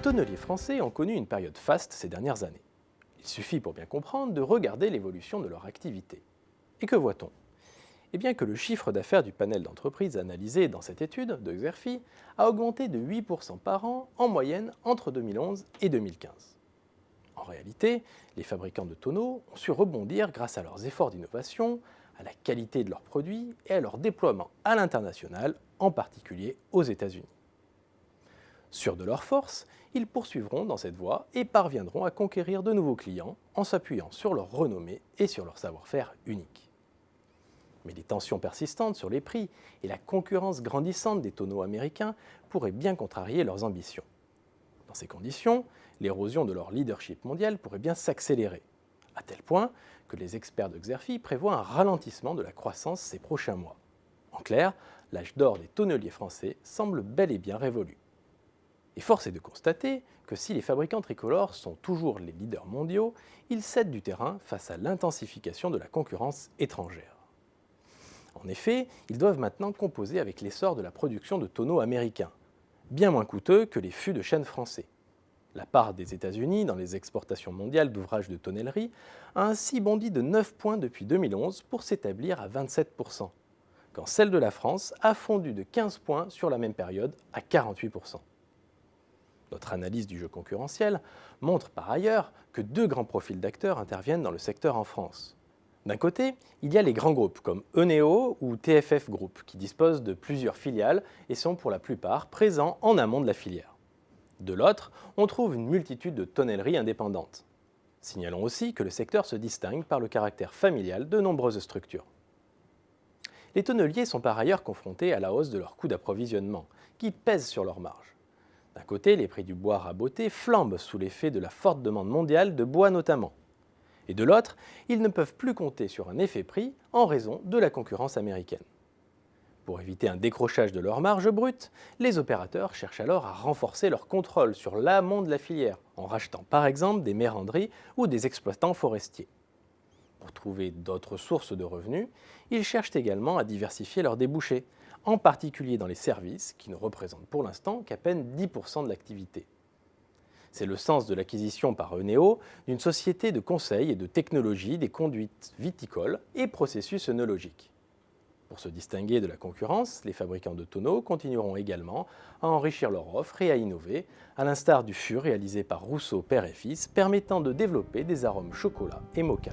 tonneliers français ont connu une période faste ces dernières années. Il suffit pour bien comprendre de regarder l'évolution de leur activité. Et que voit-on? Eh bien que le chiffre d'affaires du panel d'entreprises analysé dans cette étude de Xerfi a augmenté de 8% par an en moyenne entre 2011 et 2015. En réalité, les fabricants de tonneaux ont su rebondir grâce à leurs efforts d'innovation, à la qualité de leurs produits et à leur déploiement à l'international, en particulier aux États-Unis. Sûrs de leur force, ils poursuivront dans cette voie et parviendront à conquérir de nouveaux clients en s'appuyant sur leur renommée et sur leur savoir-faire unique. Mais les tensions persistantes sur les prix et la concurrence grandissante des tonneaux américains pourraient bien contrarier leurs ambitions. Dans ces conditions, l'érosion de leur leadership mondial pourrait bien s'accélérer, à tel point que les experts de Xerfi prévoient un ralentissement de la croissance ces prochains mois. En clair, l'âge d'or des tonneliers français semble bel et bien révolu. Et force est de constater que si les fabricants tricolores sont toujours les leaders mondiaux, ils cèdent du terrain face à l'intensification de la concurrence étrangère. En effet, ils doivent maintenant composer avec l'essor de la production de tonneaux américains, bien moins coûteux que les fûts de chêne français. La part des États-Unis dans les exportations mondiales d'ouvrages de tonnellerie a ainsi bondi de 9 points depuis 2011 pour s'établir à 27%, quand celle de la France a fondu de 15 points sur la même période à 48%. Notre analyse du jeu concurrentiel montre par ailleurs que deux grands profils d'acteurs interviennent dans le secteur en France. D'un côté, il y a les grands groupes comme Eneo ou TFF Group qui disposent de plusieurs filiales et sont pour la plupart présents en amont de la filière. De l'autre, on trouve une multitude de tonnelleries indépendantes. Signalons aussi que le secteur se distingue par le caractère familial de nombreuses structures. Les tonneliers sont par ailleurs confrontés à la hausse de leurs coûts d'approvisionnement, qui pèsent sur leurs marges. D'un côté, les prix du bois raboté flambent sous l'effet de la forte demande mondiale de bois notamment. Et de l'autre, ils ne peuvent plus compter sur un effet prix en raison de la concurrence américaine. Pour éviter un décrochage de leur marge brute, les opérateurs cherchent alors à renforcer leur contrôle sur l'amont de la filière, en rachetant par exemple des méranderies ou des exploitants forestiers. Pour trouver d'autres sources de revenus, ils cherchent également à diversifier leurs débouchés, en particulier dans les services, qui ne représentent pour l'instant qu'à peine 10% de l'activité. C'est le sens de l'acquisition par Eneo d'une société de conseil et de technologie des conduites viticoles et processus œnologiques. Pour se distinguer de la concurrence, les fabricants de tonneaux continueront également à enrichir leur offre et à innover, à l'instar du fût réalisé par Rousseau père et fils, permettant de développer des arômes chocolat et mocha.